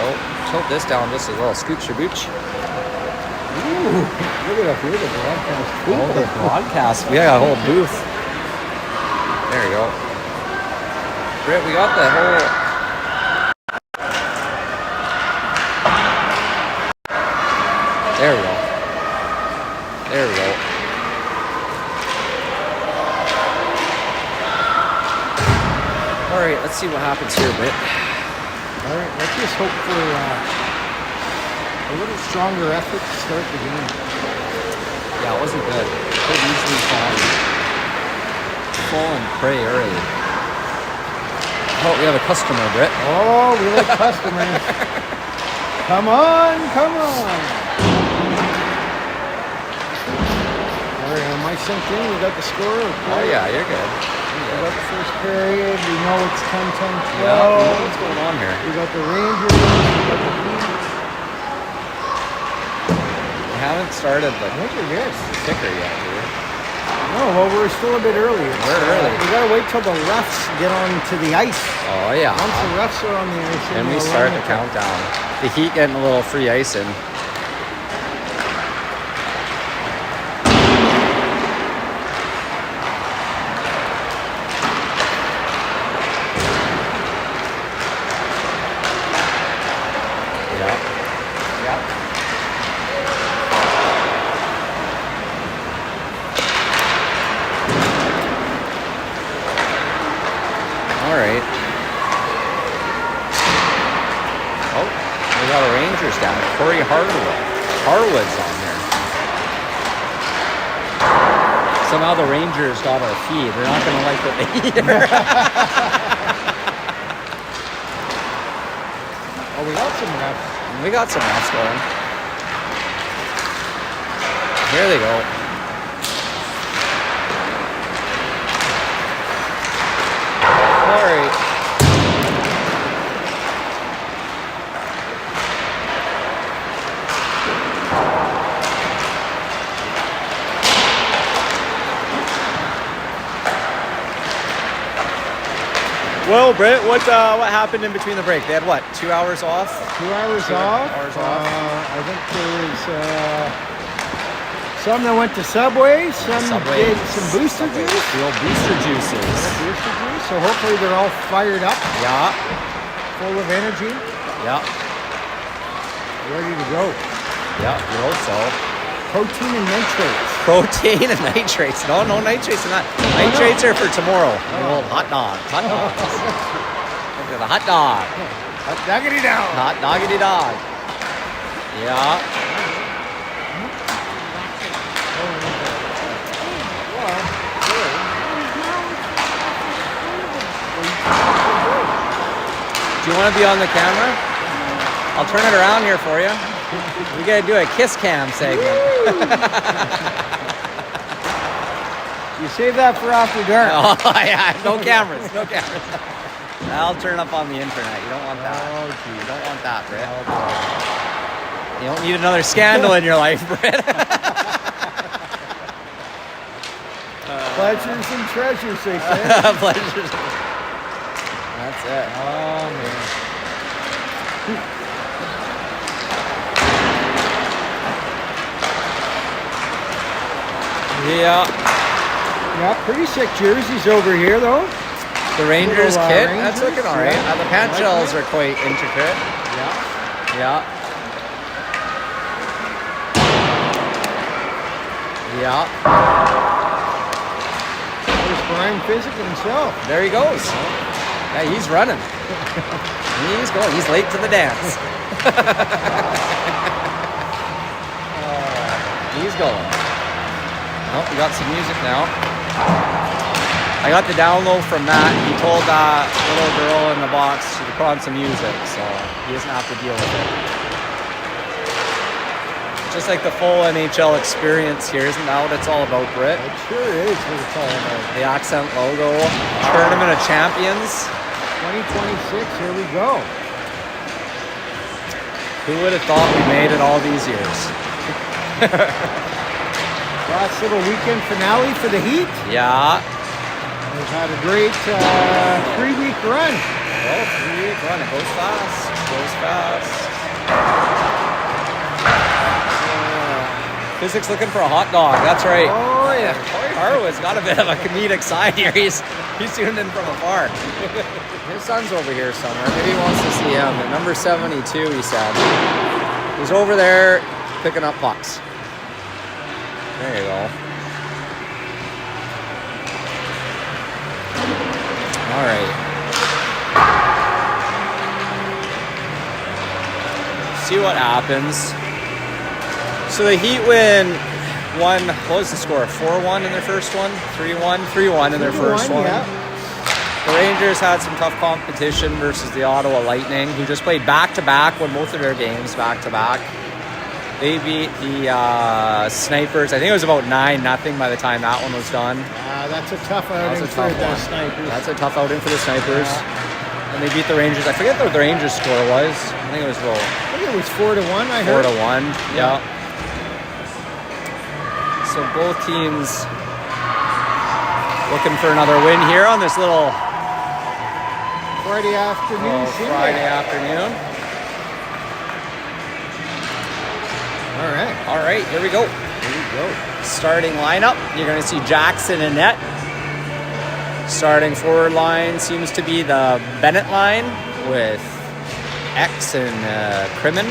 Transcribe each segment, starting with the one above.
go. Tilt this down just a little. Scooch your booch. Ooh, look at up here, the broadcast. Oh, the broadcast. We got a whole booth. There you go. Britt, we got the whole... There we go. There we go. All right, let's see what happens here, Britt. All right, let's just hope for a little stronger effort to start the game. Yeah, it wasn't good. Could easily fall and pray early. Oh, we have a customer, Britt. Oh, we like customers. Come on, come on. All right, am I synced in? We got the score? Oh, yeah, you're good. We got the first period. We know it's 10-10-12. Yeah, we know what's going on here. We got the Rangers. We got the Heat. We haven't started the I think we're good. kicker yet, dude. No, well, we're still a bit early. We're early. We gotta wait till the refs get onto the ice. Oh, yeah. Once the refs are on the ice, Then we we'll start run the it. countdown. The Heat getting a little free ice in. All right. Oh, we got a Rangers down. Corey Harwood's on there. Somehow the Rangers got our feed. They're not going to like what they hear. Oh, we got some refs. We got some refs going. Here they go. All right. Well, Britt, what happened in between the break? They had what, 2 hours off? 2 hours off. I think there was some that went to Subway, some did some booster juice. The old booster juices. Booster juice. So hopefully they're all fired up, Yeah. full of energy, Yeah. ready to go. Yeah, we hope so. Protein and nitrates. Protein and nitrates. No nitrates in that. Nitrates are for tomorrow. The old hot dog. Hot dogs. Look at the hot dog. Hot doggity down. Hot doggity dog. Yeah. Do you want to be on the camera? I'll turn it around here for you. We gotta do a kiss cam segment. You save that for after dark. Oh yeah, no cameras. I'll turn up on the internet. You don't want that. Oh, gee. You don't want that, Britt. You don't need another scandal in your life, Britt. Pleasures and treasures, they say. Pleasures. That's it. Oh, man. Yeah. Yeah, pretty sick jerseys over here, though. The Rangers Little, kit, Rangers, that's looking all right. yeah. The pant shells are quite intricate. Yeah. Yeah. Yeah. There's Brian Physic himself. There he goes. Yeah, he's running. He's going. He's late to the dance. He's going. Oh, we got some music now. I got the download from Matt. He told that little girl in the box to put on some music, so he doesn't have to deal with it. Just like the full NHL experience here, isn't that what it's all about, Britt? It sure is what it's all about. The accent logo, Tournament of Champions. 2026, here we go. Who would have thought we made it all these years? Last little weekend finale for the Heat. Yeah. They've had a great 3-week run. Well, 3-week run. It goes fast. goes fast. Physics looking for a hot dog. That's right. Oh, yeah. Corey Harwood's got a bit of a comedic side here. He's tuned in from afar. His son's over here somewhere. Maybe he wants to see him. At number 72, he said. He's over there picking up pucks. There you go. All right. See what happens. So the Heat win one. What was the score? 4-1 in their first one? 3-1? 3-1 in their first one. Yeah. The Rangers had some tough competition versus the Ottawa Lightning, who just played back-to-back, won both of their games back-to-back. They beat the Snipers. I think it was about 9-0 by the time that one was done. That's a tough outing for the Snipers. That's a tough outing for the Snipers. And they beat the Rangers. I forget what the Rangers score was. I think it was about... I think it was 4-1, I heard. 4-1, yeah. So both teams looking for another win here on this little Friday afternoon. Friday afternoon. All right, here we go. Starting lineup, you're going to see Jackson and net. Starting forward line seems to be the Bennett line with X and Crimmon,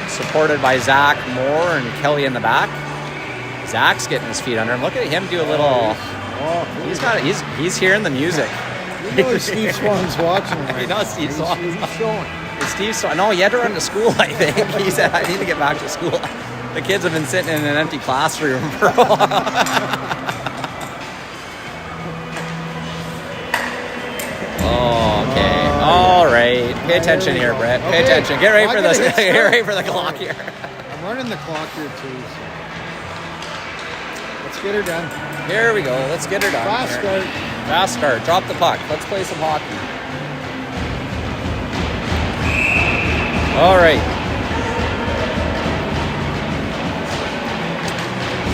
supported by Zach Moore and Kelly in the back. Zach's getting his feet under him. Look at him do a little. He's hearing the music. You know Steve Swan's watching. Right? He knows Steve Swan. He's showing. Steve Swan. No, he had to run to school. I think he said, "I need to get back to school." The kids have been sitting in an empty classroom for a while. Okay. All right. Pay attention here, Brett. Pay attention. Get ready for this. Get ready for the clock here. I'm running the clock here too. So. Let's get her done. Here we go. Let's get her done. Fast start. Drop the puck. Let's play some hockey. All right.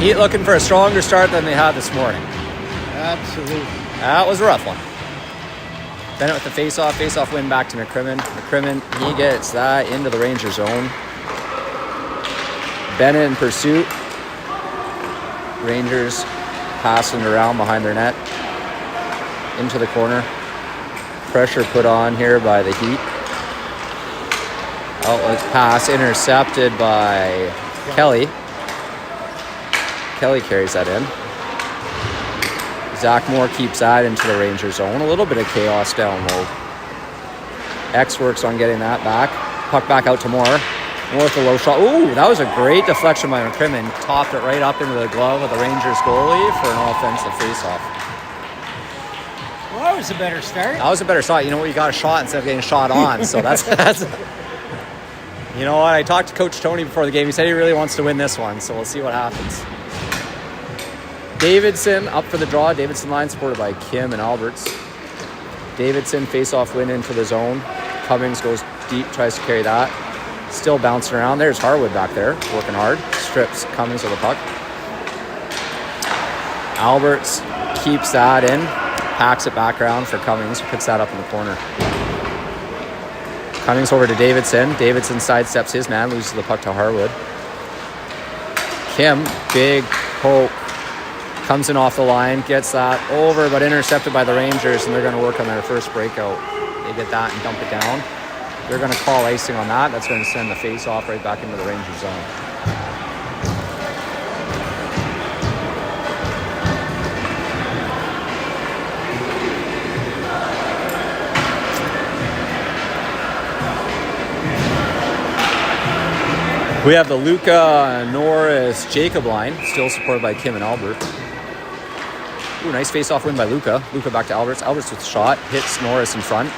Heat looking for a stronger start than they had this morning. Absolutely. That was a rough one. Bennett with the face-off. Face-off win back to McCrimmon. McCrimmon, he gets that into the Ranger zone. Bennett in pursuit. Rangers passing around behind their net. Into the corner. Pressure put on here by the Heat. Outlet pass intercepted by Kelly. Kelly carries that in. Zach Moore keeps that into the Ranger zone. A little bit of chaos down low. X works on getting that back. Puck back out to Moore. Moore with the low shot. Ooh, that was a great deflection by McCrimmon. Topped it right up into the glove of the Rangers goalie for an offensive faceoff. Well, that was a better start. That was a better shot. You know what? You got a shot instead of getting shot on. So that's you know what? I talked to Coach Tony before the game. He said he really wants to win this one. So we'll see what happens. Davidson up for the draw. Davidson line supported by Kim and Alberts. Davidson face-off win into the zone. Cummings goes deep, tries to carry that. Still bouncing around. There's Harwood back there, working hard. Strips Cummings with the puck. Alberts keeps that in. Packs it back around for Cummings, who puts that up in the corner. Cummings over to Davidson. Davidson sidesteps his man, loses the puck to Harwood. Kim, big poke. Comes in off the line, gets that over, but intercepted by the Rangers, and they're going to work on their first breakout. They get that and dump it down. They're going to call icing on that. That's going to send the face-off right back into the Ranger zone. We have the Luca Norris Jacob line, still supported by Kim and Albert. Ooh, nice face-off win by Luca. Luca back to Alberts. Alberts with a shot. Hits Norris in front.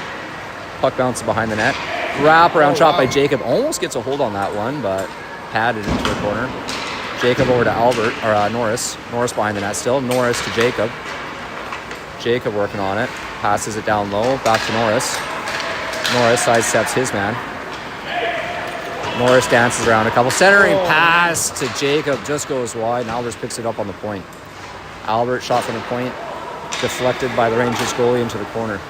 Puck bounces behind the net. Wrap-around shot by Jacob. Almost gets a hold on that one, but padded into the corner. Jacob over to Norris. Norris behind the net still. Norris to Jacob. Jacob working on it. Passes it down low. Back to Norris. Norris sidesteps his man. Norris dances around a couple. Centering pass to Jacob. Just goes wide, and Alberts picks it up on the point. Albert shot from the point, deflected by the Rangers goalie into the corner.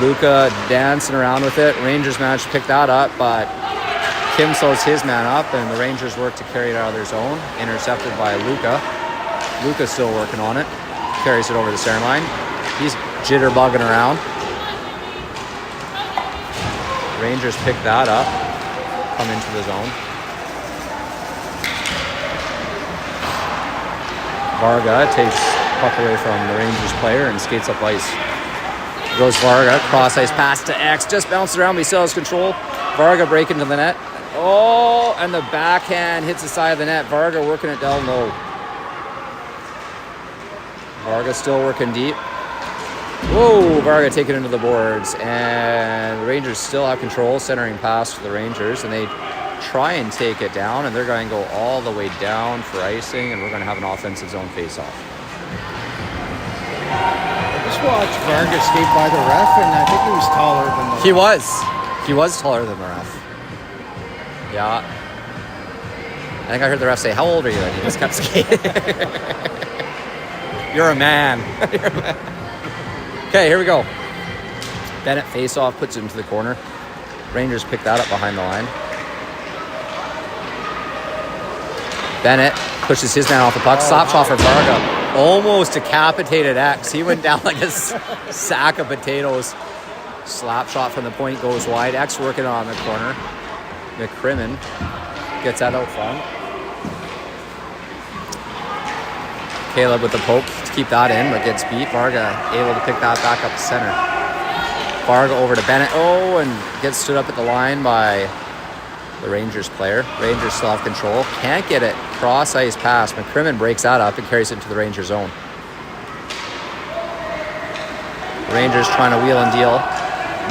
Luka dancing around with it. Rangers managed to pick that up, but Kim slows his man up, and the Rangers work to carry it out of their zone. Intercepted by Luka. Luka's still working on it. Carries it over the center line. He's jitterbugging around. Rangers pick that up. Come into the zone. Varga takes puck away from the Rangers player and skates up ice. Goes Varga, cross ice pass to X, just bounced around, but he still has control. Varga breaking to the net. Oh, and the backhand hits the side of the net. Varga working it down low. Varga still working deep. Whoa, Varga taking into the boards, and the Rangers still have control, centering pass to the Rangers, and they try and take it down, and they're going to go all the way down for icing, and we're going to have an offensive zone face-off. I just watched Varga skate by the ref, and I think he was taller than the ref. He was taller than the ref. Yeah. I think I heard the ref say, "How old are you?" And he just kept skating. You're a man. You're a man. Okay, here we go. Bennett face-off, puts it into the corner. Rangers pick that up behind the line. Bennett pushes his man off the puck. Slap shot for Varga. Almost decapitated X. He went down like a sack of potatoes. Slap shot from the point goes wide. X working on the corner. McCrimmon gets that out front. Caleb with the poke to keep that in, but gets beat. Varga able to pick that back up to center. Varga over to Bennett. Oh, and gets stood up at the line by the Rangers player. Rangers still have control. Can't get it. Cross ice pass. McCrimmon breaks that up and carries it into the Ranger zone. Rangers trying to wheel and deal.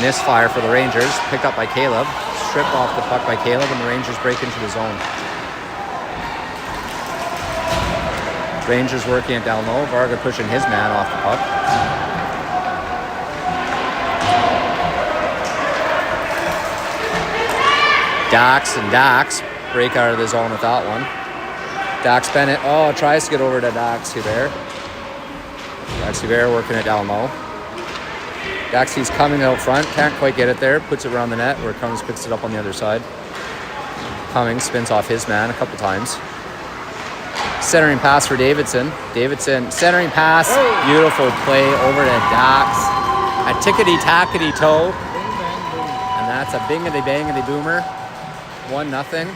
Misfire for the Rangers. Picked up by Caleb. Stripped off the puck by Caleb, and the Rangers break into the zone. Rangers working it down low. Varga pushing his man off the puck. Dax break out of the zone with that one. Dax Bennett, tries to get over to Dax Hubert. Dax Hubert working it down low. Daxy's coming out front, can't quite get it there, puts it around the net where Cummings picks it up on the other side. Cummings spins off his man a couple times. Centering pass for Davidson. Davidson, centering pass, beautiful play over to Dax. A tickety-tackety-toe. And that's a bingity-bangity boomer. 1-0.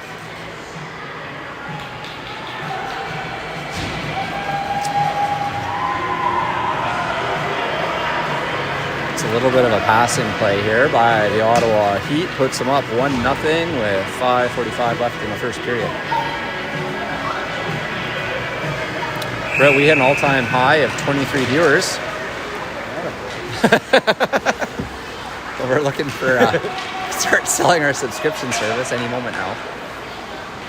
It's a little bit of a passing play here by the Ottawa Heat. Puts them up 1-0 with 5:45 left in the first period. Brett, we hit an all-time high of 23 viewers. So we're looking for start selling our subscription service any moment now.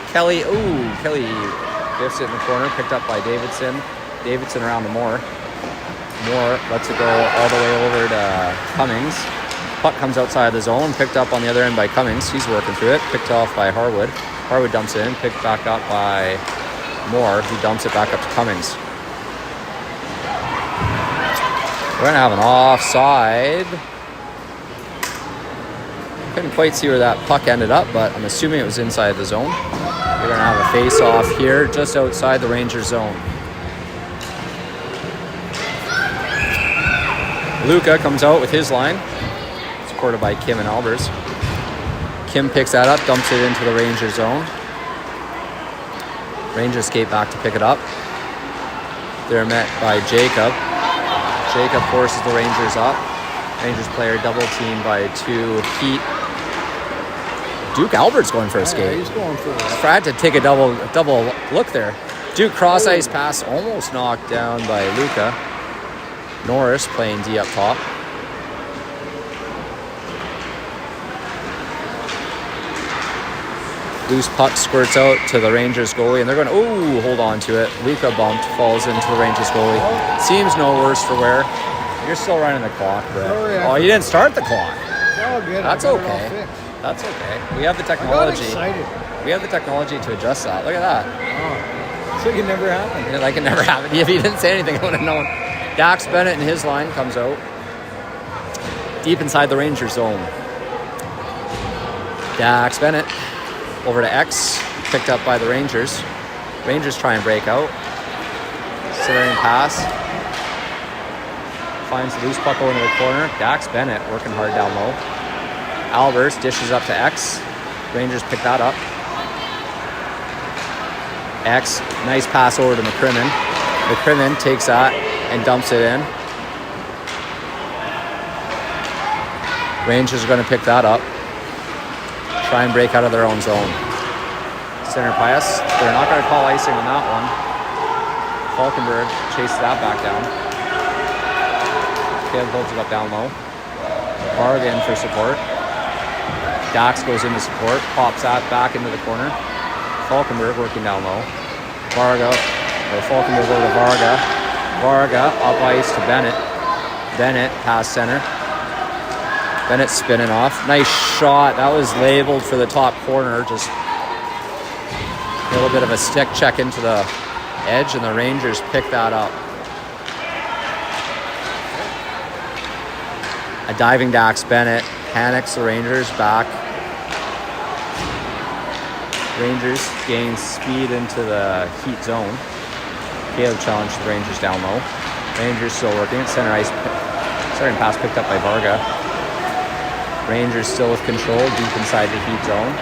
Kelly gets it in the corner, picked up by Davidson. Davidson around to Moore. Moore lets it go all the way over to Cummings. Puck comes outside the zone, picked up on the other end by Cummings. He's working through it, picked off by Harwood. Harwood dumps it in, picked back up by Moore, who dumps it back up to Cummings. We're going to have an offside. Couldn't quite see where that puck ended up, but I'm assuming it was inside the zone. We're going to have a face-off here just outside the Rangers zone. Luka comes out with his line, supported by Kim and Albers. Kim picks that up, dumps it into the Rangers zone. Rangers skate back to pick it up. They're met by Jacob. Jacob forces the Rangers up. Rangers player double teamed by two Heat. Duke Albert's going for a skate. He's going for it. Tried to take a double look there. Duke cross ice pass almost knocked down by Luka. Norris playing D up top. Loose puck squirts out to the Rangers goalie, and they're going to, hold on to it. Luka bumped, falls into the Rangers goalie. Seems no worse for wear. You're still running the clock, Brett. Oh, you didn't start the clock. It's all good. That's okay. That's okay. We have the technology. I got excited. We have the technology to adjust that. Look at that. Oh, it's like it never happened. Like it never happened. If you didn't say anything, I would have known. Dax Bennett and his line comes out. deep inside the Rangers zone. Dax Bennett over to X, picked up by the Rangers. Rangers try and break out. Centering pass. Finds the loose puck going to the corner. Dax Bennett working hard down low. Albers dishes up to X. Rangers pick that up. X, nice pass over to McCrimmon. McCrimmon takes that and dumps it in. Rangers are going to pick that up. Try and break out of their own zone. Center pass. They're not going to call icing on that one. Falkenberg chases that back down. Caleb holds it up down low. Varga in for support. Dax goes into support. Pops that back into the corner. Falkenberg working down low. Falkenberg over to Varga. Varga up ice to Bennett. Bennett past center. Bennett spinning off. Nice shot. That was labeled for the top corner. Just a little bit of a stick check into the edge, and the Rangers pick that up. A diving Dax Bennett panics the Rangers back. Rangers gain speed into the Heat zone. Caleb challenged the Rangers down low. Rangers still working at center ice. Starting pass picked up by Varga. Rangers still with control deep inside the Heat zone.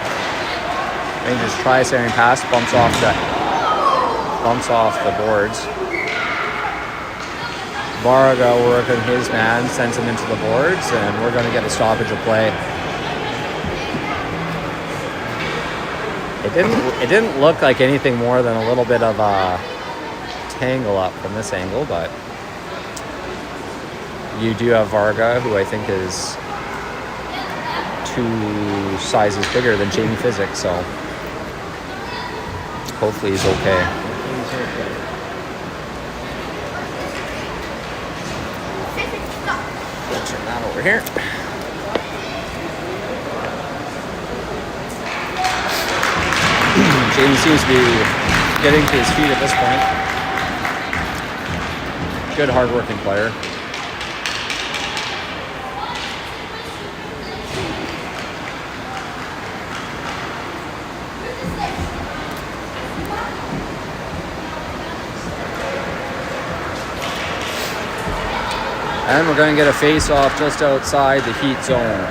Rangers try centering pass, bumps off the boards. Varga working his man, sends him into the boards, and we're going to get a stoppage of play. It didn't look like anything more than a little bit of a tangle up from this angle, but you do have Varga, who I think is 2 sizes bigger than Jamie Physick, so hopefully he's okay. Turn that over here. Jamie seems to be getting to his feet at this point. Good hard-working player. And we're going to get a face-off just outside the Heat zone.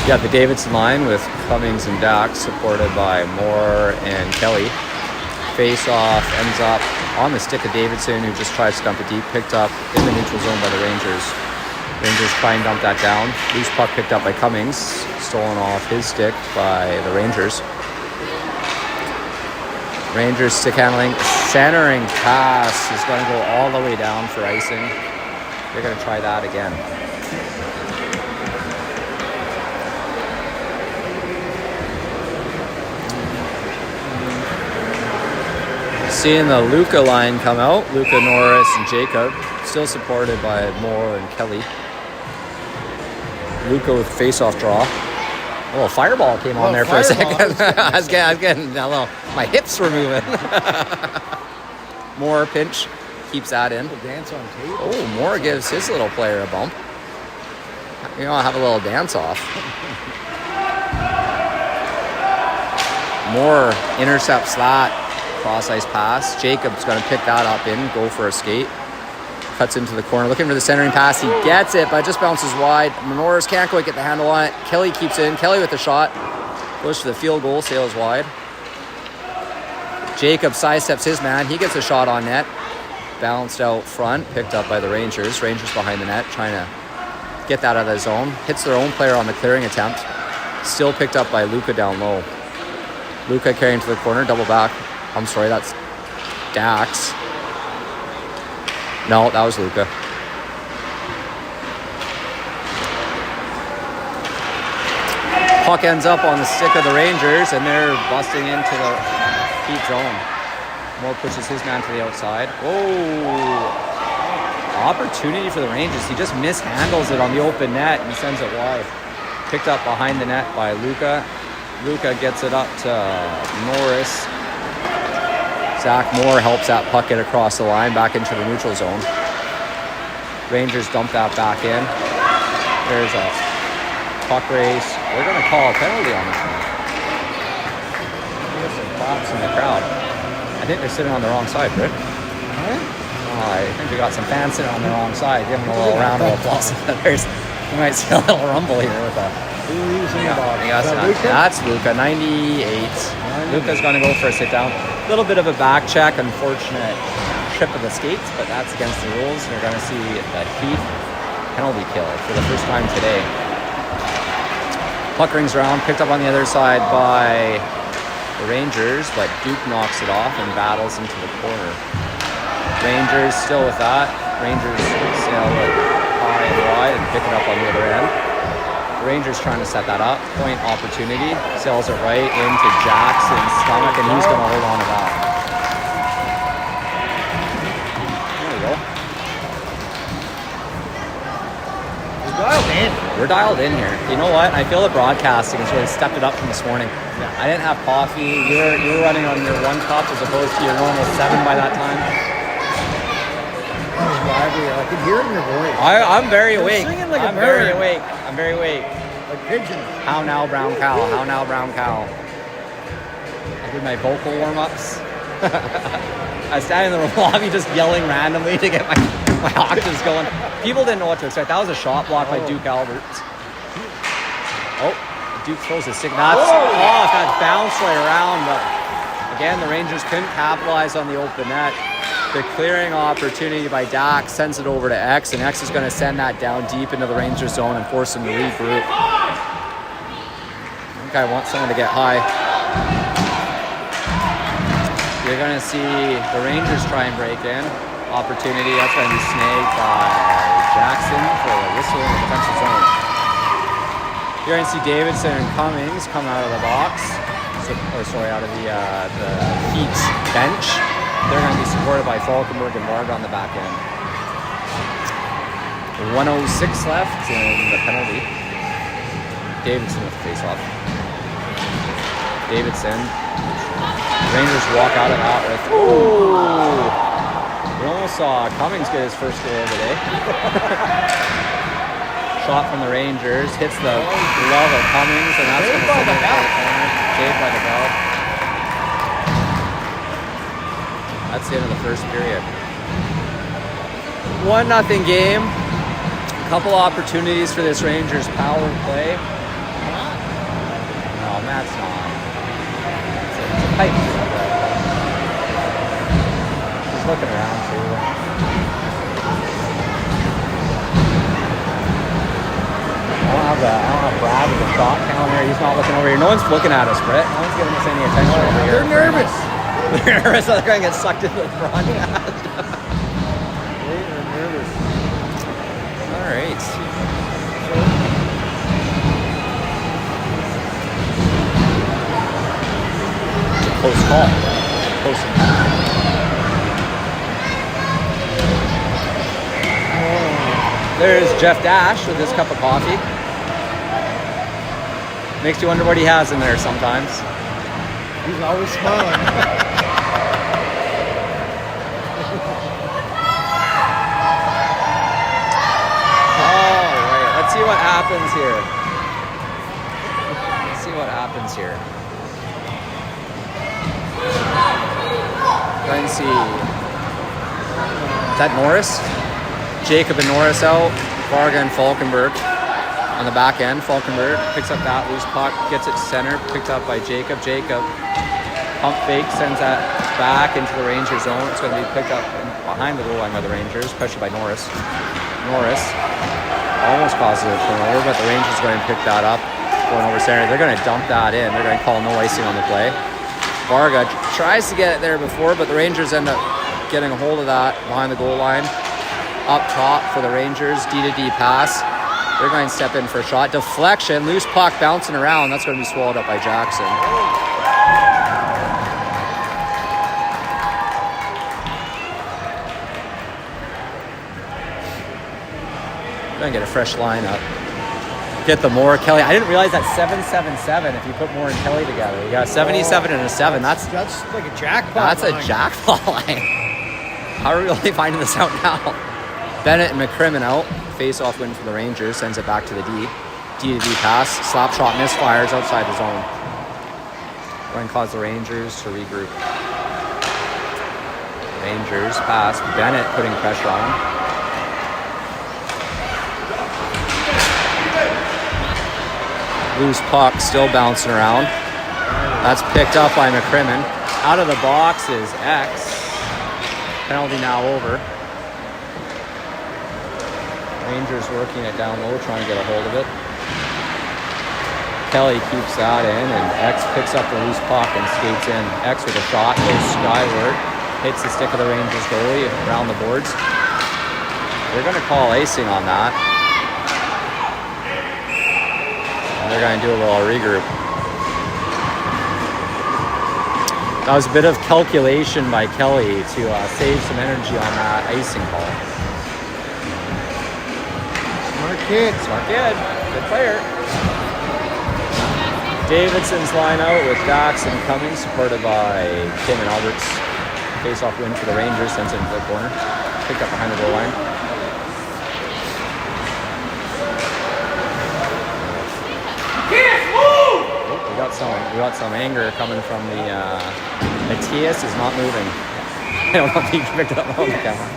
You got the Davidson line with Cummings and Dax, supported by Moore and Kelly. Face-off ends up on the stick of Davidson, who just tries to dump it deep, picked up in the neutral zone by the Rangers. Rangers try and dump that down. Loose puck picked up by Cummings, stolen off his stick by the Rangers. Rangers stick handling, centering pass is going to go all the way down for icing. They're going to try that again. Seeing the Luca line come out, Luca, Norris, and Jacob, still supported by Moore and Kelly. Luca with face-off draw. A little fireball came on there for a second. I was getting a little, my hips were moving. Moore pinch, keeps that in. Dance on tape. Oh, Moore gives his little player a bump. You know, have a little dance off. Moore intercepts that cross ice pass. Jacob's going to pick that up in, go for a skate. Cuts into the corner, looking for the centering pass. He gets it, but it just bounces wide. Norris can't quite get the handle on it. Kelly keeps it in. Kelly with the shot. Goes for the field goal, sails wide. Jacob sidesteps his man. He gets a shot on net. Balanced out front, picked up by the Rangers. Rangers behind the net, trying to get that out of the zone. Hits their own player on the clearing attempt. Still picked up by Luca down low. Luca carrying to the corner, double back. I'm sorry, that's Dax. No, that was Luca. Puck ends up on the stick of the Rangers, and they're busting into the Heat zone. Moore pushes his man to the outside. Oh, opportunity for the Rangers. He just mishandles it on the open net and sends it wide. Picked up behind the net by Luca. Luca gets it up to Norris. Zach Moore helps that puck get across the line back into the neutral zone. Rangers dump that back in. There's a puck race. We're going to call a penalty on this one. There's some claps in the crowd. I think they're sitting on the wrong side, Britt. I think we got some fans sitting on the wrong side. Give them a little round of applause. We might see a little rumble here with a... That's Luca, 98. Luca's going to go for a sit-down. A little bit of a back check. Unfortunate trip of the skates, but that's against the rules. You're going to see a Heath penalty kill for the first time today. Puck rings around, picked up on the other side by the Rangers, but Duke knocks it off and battles into the corner. Rangers still with that. Rangers sail it high and wide and pick it up on the other end. The Rangers trying to set that up. Point opportunity. Sails it right into Jackson's stomach, and he's going to hold on to that. There we go. We're dialed in here. You know what? I feel the broadcasting has really stepped it up from this morning. I didn't have coffee. You were running on your 1 cup as opposed to your normal 7 by that time. I could hear it in your voice. I'm very awake. Singing like I'm a very bird. awake. I'm very awake. Like pigeon. How now, brown cow? How now, brown cow? I did my vocal warm-ups. I was standing in the lobby just yelling randomly to get my octaves going. People didn't know what to expect. That was a shot block by Duke Alberts. Oh, Duke throws a stick. That's off. That bounced right around. But again, the Rangers couldn't capitalize on the open net. The clearing opportunity by Dax sends it over to X, and X is going to send that down deep into the Rangers zone and force them to regroup. I think I want someone to get high. You're going to see the Rangers try and break in. Opportunity, that's going to be snagged by Jackson for a whistle in the defensive zone. You're going to see Davidson and Cummings come out of the box. Out of the Heat bench. They're going to be supported by Falkenberg and Varga on the back end. 1:06 left in the penalty. Davidson with the face-off. Davidson. Rangers walk out of that with... Ooh! We almost saw Cummings get his first goal of the day. Shot from the Rangers. Hits the glove of Cummings, and that's going to send it out of the corner. Saved by the bell. That's the end of the first period. 1-0 game. A couple opportunities for this Rangers power play. No, Matt's not. It's a pipe. He's looking around too. I don't have Brad with the shot counter. He's not looking over here. No one's looking at us, Brett. No one's giving us any attention over here. They're nervous. They're nervous that they're going to get sucked into the broadcast. They're nervous. All right. It's a close call. Close enough. There's Jeff Dash with his cup of coffee. Makes you wonder what he has in there sometimes. He's always smiling. Alright, let's see what happens here. Let's see what happens here. Try and see. Is that Norris? Jacob and Norris out. Varga and Falkenberg on the back end. Falkenberg picks up that loose puck, gets it to center, picked up by Jacob. Jacob pump fake, sends that back into the Ranger zone. It's going to be picked up behind the goal line by the Rangers, pressured by Norris. Norris almost causes a turnover, but the Rangers are going to pick that up, going over center. They're going to dump that in. They're going to call no icing on the play. Varga tries to get it there before, but the Rangers end up getting a hold of that behind the goal line. Up top for the Rangers, D-to-D pass. They're going to step in for a shot. Deflection, loose puck bouncing around. That's going to be swallowed up by Jackson. Going to get a fresh lineup. get the Moore Kelly. I didn't realize that 777. If you put Moore and Kelly together, you got 77 and a 7. That's like a jackpot. That's line. a jackpot line. How are we really finding this out now? Bennett and McCrimmon out. Face-off win for the Rangers. Sends it back to the D. D to D pass. Slap shot misfires outside the zone. Going to cause the Rangers to regroup. Rangers pass. Bennett putting pressure on him. Loose puck still bouncing around. That's picked up by McCrimmon. Out of the box is X. Penalty now over. Rangers working it down low, trying to get a hold of it. Kelly keeps that in, and X picks up the loose puck and skates in. X with a shot, goes skyward, hits the stick of the Rangers goalie around the boards. They're going to call icing on that. And they're going to do a little regroup. That was a bit of calculation by Kelly to save some energy on that icing call. Smart kid. Smart kid. Good player. Davidson's line out with Dax and Cummings, supported by Kim and Alberts. Face-off win for the Rangers, sends it into the corner. Picked up behind the goal line. We got some anger coming from the Matthias is not moving. I don't know if he picked it up on the camera.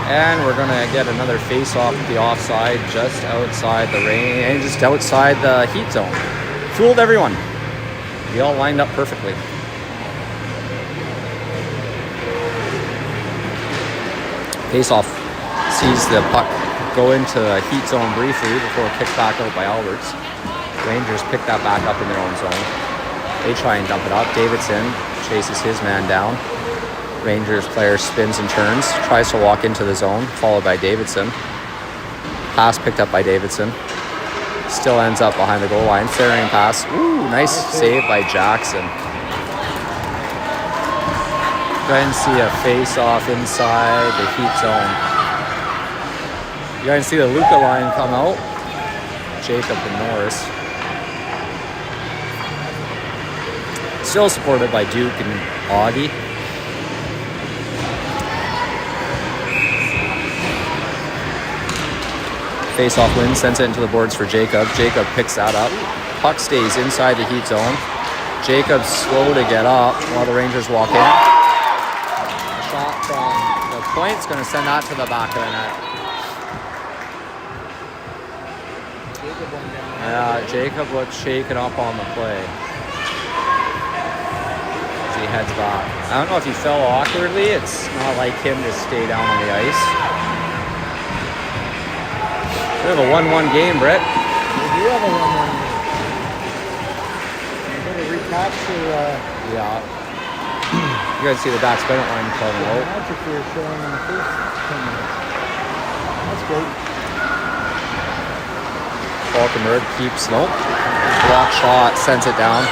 And we're gonna get another face-off at the offside, just outside the rain, just outside the heat zone. Fooled everyone. We all lined up perfectly. Face-off sees the puck go into the heat zone briefly before kicked back out by Alberts. Rangers pick that back up in their own zone. They try and dump it up. Davidson chases his man down. Rangers player spins and turns, tries to walk into the zone, followed by Davidson. Pass picked up by Davidson. Still ends up behind the goal line. Flaring pass. Ooh, nice save by Jackson. Go ahead and see a face-off inside the heat zone. You guys see the Luca line come out. Jacob and Norris. Still supported by Duke and Augie. Face-off win, sends it into the boards for Jacob. Jacob picks that up. Puck stays inside the heat zone. Jacob's slow to get up while the Rangers walk in. A shot from the point's going to send that to the back of the net. Yeah, Jacob looks shaken up on the play as he heads back. I don't know if he fell awkwardly. It's not like him to stay down on the ice. We have a 1-1 game, Brett. We do have a 1-1 game. I'm going to recapture. Yeah. You guys see the Dax Bennett line coming out. Magic we were showing in the first 10 minutes. That's great. Falkenberg keeps, nope. Block shot, sends it down.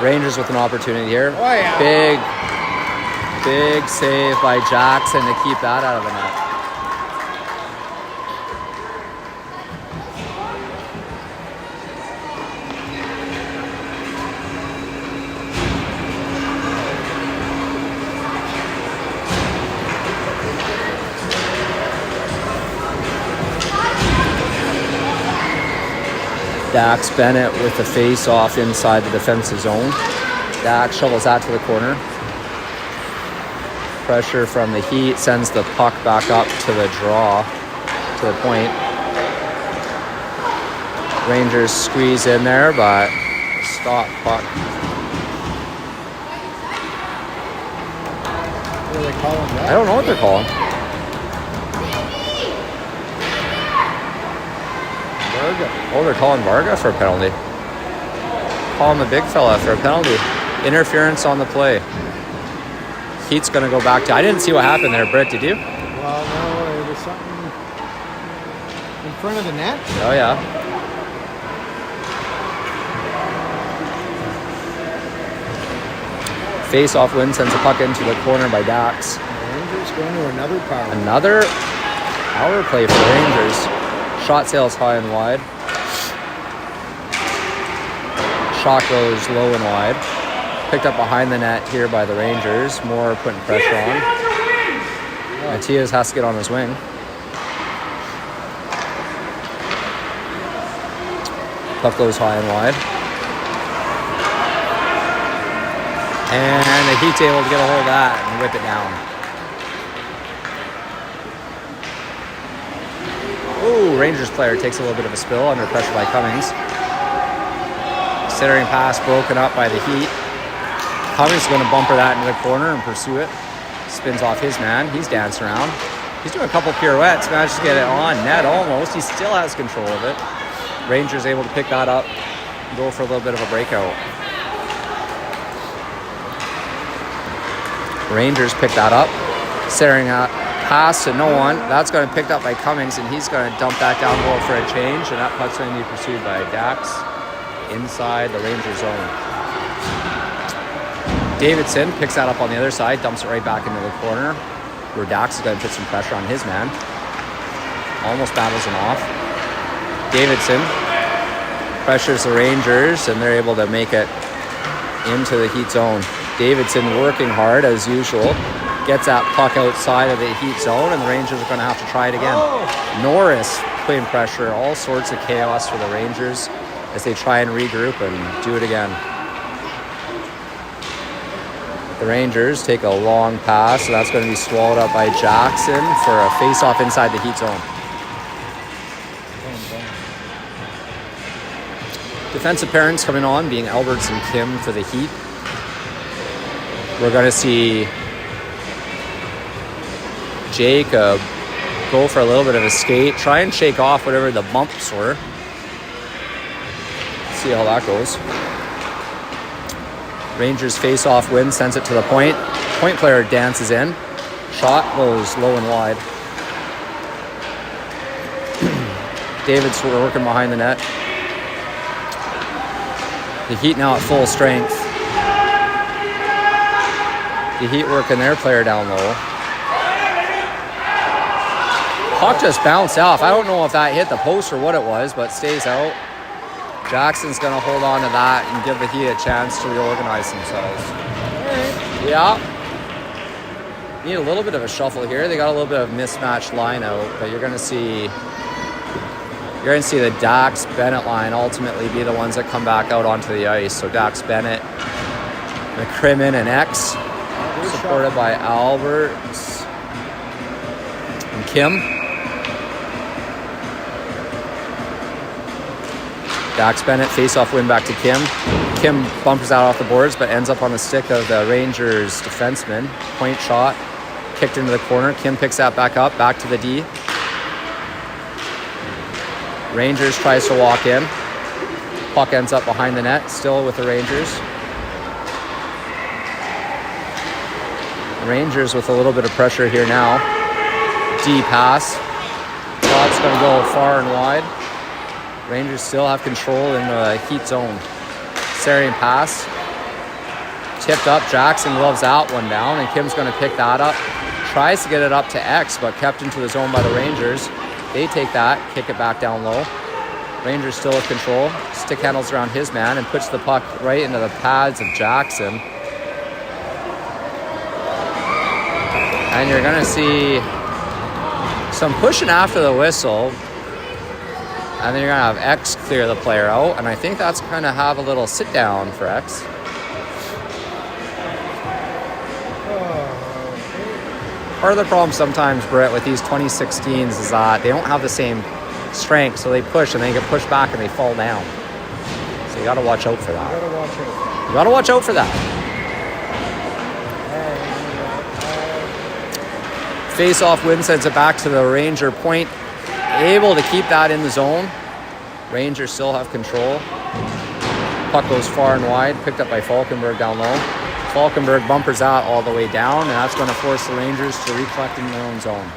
Rangers with an opportunity here. Oh, yeah. Big save by Jackson to keep that out of the net. Dax Bennett with the face-off inside the defensive zone. Dax shovels that to the corner. Pressure from the Heat sends the puck back up to the draw, to the point. Rangers squeeze in there, but stop puck. What are they calling that? I don't know what they're calling. Oh, they're calling Varga for a penalty. Calling the big fella for a penalty. Interference on the play. Heat's going to go back to... I didn't see what happened there, Britt, did you? Well, no, there was something in front of the net. Oh, yeah. Face-off win sends the puck into the corner by Dax. Rangers going to another power. Another power play for the Rangers. Shot sails high and wide. Shot goes low and wide. Picked up behind the net here by the Rangers. Moore putting pressure on. Matias has to get on his wing. Puck goes high and wide. And the Heat's able to get a hold of that and whip it down. Ooh, Rangers player takes a little bit of a spill under pressure by Cummings. Centering pass broken up by the Heat. Cummings is going to bumper that into the corner and pursue it. Spins off his man. He's dancing around. He's doing a couple pirouettes. Managed to get it on net almost. He still has control of it. Rangers able to pick that up and go for a little bit of a breakout. Rangers pick that up. Centering a pass to no one. That's going to be picked up by Cummings, and he's going to dump that down low for a change, and that puck's going to be pursued by Dax inside the Ranger zone. Davidson picks that up on the other side, dumps it right back into the corner, where Dax is going to put some pressure on his man. Almost battles him off. Davidson pressures the Rangers, and they're able to make it into the Heat zone. Davidson working hard as usual. Gets that puck outside of the Heat zone, and the Rangers are going to have to try it again. Norris putting pressure, all sorts of chaos for the Rangers as they try and regroup and do it again. The Rangers take a long pass, so that's going to be swallowed up by Jackson for a face-off inside the Heat zone. Defensive pairings coming on, being Alberts and Kim for the Heat. We're going to see Jacob go for a little bit of a skate, try and shake off whatever the bumps were. See how that goes. Rangers face off win, sends it to the point. Point player dances in. Shot goes low and wide. David's working behind the net. The Heat now at full strength. The Heat working their player down low. Puck just bounced off. I don't know if that hit the post or what it was, but stays out. Jackson's going to hold on to that and give the Heat a chance to reorganize themselves. Yeah. Need a little bit of a shuffle here. They got a little bit of mismatched line out, but you're going to see the Dax Bennett line ultimately be the ones that come back out onto the ice. So Dax Bennett, McCrimmon, and X, supported by Alberts and Kim. Dax Bennett, face-off win back to Kim. Kim bumpers that off the boards, but ends up on the stick of the Rangers defenseman. Point shot, kicked into the corner. Kim picks that back up, back to the D. Rangers tries to walk in. Puck ends up behind the net, still with the Rangers. Rangers with a little bit of pressure here now. D pass. Puck's going to go far and wide. Rangers still have control in the Heat zone. Sarian pass. Tipped up. Jackson gloves that one down, and Kim's going to pick that up. Tries to get it up to X, but kept into the zone by the Rangers. They take that, kick it back down low. Rangers still with control. Stick handles around his man and puts the puck right into the pads of Jackson. And you're going to see some pushing after the whistle. And then you're going to have X clear the player out. And I think that's going to have a little sit down for X. Part of the problem sometimes, Brett, with these 2016s is that they don't have the same strength. So they push and they get pushed back and they fall down. So you got to watch out for that. You got to watch out for that. Face-off win sends it back to the Ranger point. Able to keep that in the zone. Rangers still have control. Puck goes far and wide. Picked up by Falkenberg down low. Falkenberg bumpers that all the way down, and that's going to force the Rangers to recollect in their own zone.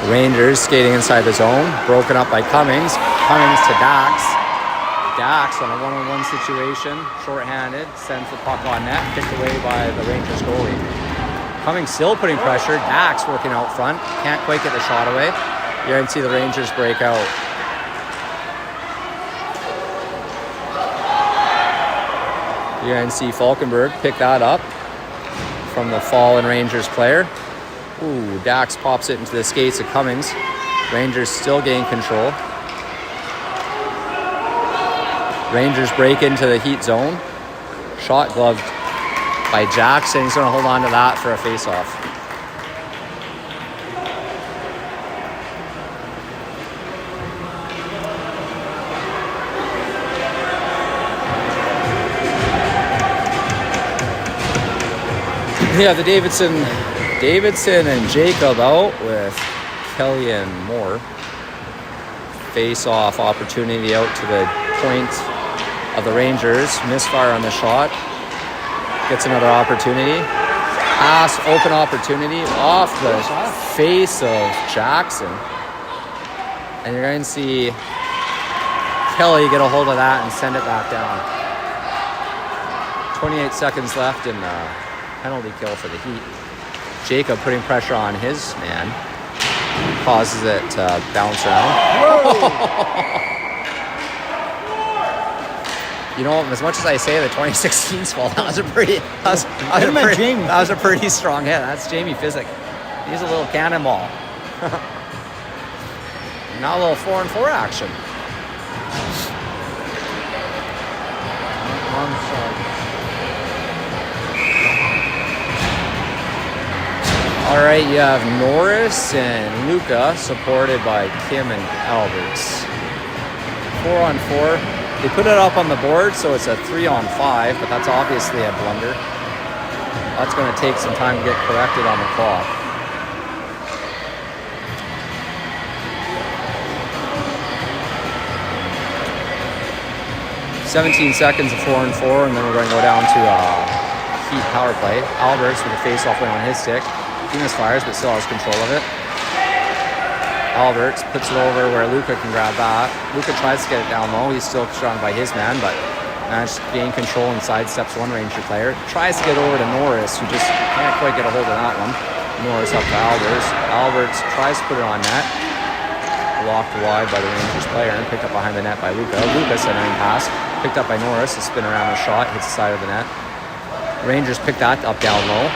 Rangers skating inside the zone, broken up by Cummings. Cummings to Dax. Dax on a one-on-one situation, shorthanded, sends the puck on net, kicked away by the Rangers goalie. Cummings still putting pressure. Dax working out front, can't quite get the shot away. You're going to see the Rangers break out. You're going to see Falkenberg pick that up from the fallen Rangers player. Ooh, Dax pops it into the skates of Cummings. Rangers still gain control. Rangers break into the heat zone. Shot gloved by Jackson. He's going to hold on to that for a face-off. Yeah, the Davidson and Jacob out with Kelly and Moore. Face-off opportunity out to the point of the Rangers. Misfire on the shot. Gets another opportunity. Pass, open opportunity off the face of Jackson. And you're going to see Kelly get a hold of that and send it back down. 28 seconds left in the penalty kill for the Heat. Jacob putting pressure on his man. Causes it to bounce around. You know, as much as I say the 2016's fault, that was a pretty strong hit. That's Jamie Physick. He's a little cannonball. Now a little 4-on-4 action. All right, you have Norris and Luca supported by Kim and Alberts. 4-on-4. They put it up on the board, so it's a 3-on-5, but that's obviously a blunder. That's going to take some time to get corrected on the clock. $17 seconds of 4-on-4, and then we're going to go down to Heat power play. Alberts with a face-off win on his stick. He misfires, but still has control of it. Alberts puts it over where Luca can grab that. Luca tries to get it down low. He's still surrounded by his man, but managed to gain control and sidesteps one Ranger player. Tries to get over to Norris, who just can't quite get a hold of that one. Norris up to Alberts. Alberts tries to put it on net. Blocked wide by the Rangers player and picked up behind the net by Luca. Luca centering pass. Picked up by Norris. A spin around a shot. Hits the side of the net. Rangers pick that up down low.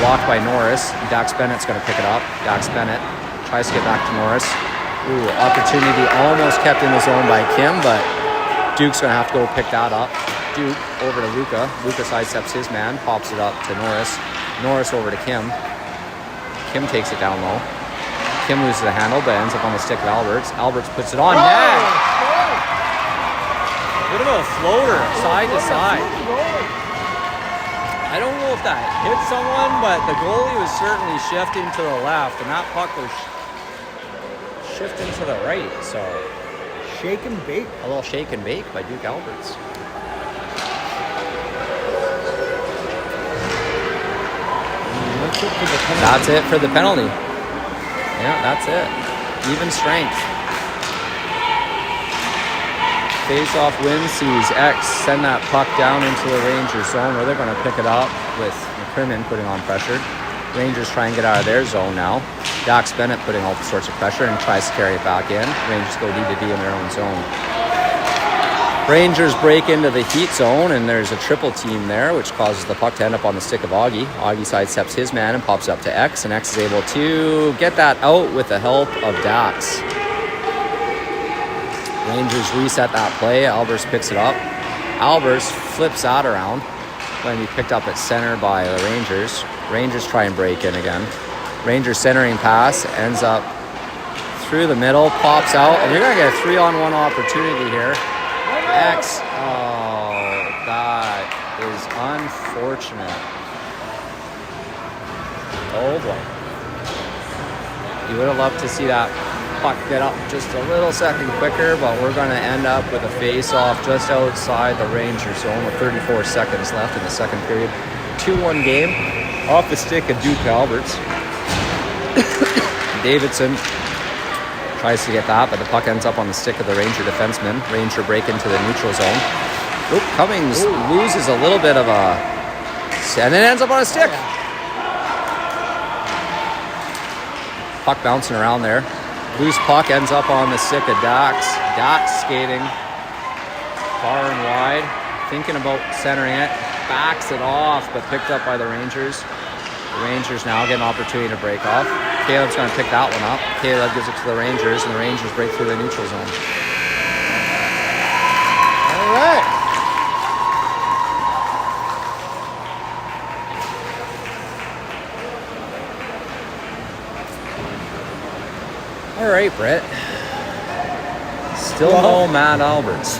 Blocked by Norris. Dax Bennett's going to pick it up. Dax Bennett tries to get back to Norris. Ooh, opportunity almost kept in the zone by Kim, but Duke's going to have to go pick that up. Duke over to Luca. Luca sidesteps his man, pops it up to Norris. Norris over to Kim. Kim takes it down low. Kim loses the handle, but ends up on the stick of Alberts. Alberts puts it on net. Bit of a floater, side to side. I don't know if that hit someone, but the goalie was certainly shifting to the left, and that puck was shifting to the right. So, Shake and bake. A little shake and bake by Duke Alberts. That's it for the penalty. Yeah, that's it. Even strength. Face-off win sees X send that puck down into the Rangers zone where they're going to pick it up with McCrimmon putting on pressure. Rangers try and get out of their zone now. Dax Bennett putting all sorts of pressure and tries to carry it back in. Rangers go D-to-D in their own zone. Rangers break into the Heat zone, and there's a triple team there, which causes the puck to end up on the stick of Augie. Augie sidesteps his man and pops up to X, and X is able to get that out with the help of Dax. Rangers reset that play. Alberts picks it up. Alberts flips that around. Going to be picked up at center by the Rangers. Rangers try and break in again. Rangers centering pass ends up through the middle, pops out, and you're going to get a 3-on-1 opportunity here. X. Oh, that is unfortunate. Oh boy. You would have loved to see that puck get up just a little second quicker, but we're going to end up with a face-off just outside the Ranger zone with 34 seconds left in the second period. 2-1 game off the stick of Duke Alberts. Davidson Tries to get that, but the puck ends up on the stick of the Ranger defenseman. Ranger break into the neutral zone. Oop, Cummings loses a little bit of a... And then ends up on a stick. Puck bouncing around there. Loose puck ends up on the stick of Dax. Dax skating far and wide. Thinking about centering it. Backs it off, but picked up by the Rangers. The Rangers now get an opportunity to break off. Caleb's going to pick that one up. Caleb gives it to the Rangers, and the Rangers break through the neutral zone. All right. All right, Brett. Still no Matt Alberts.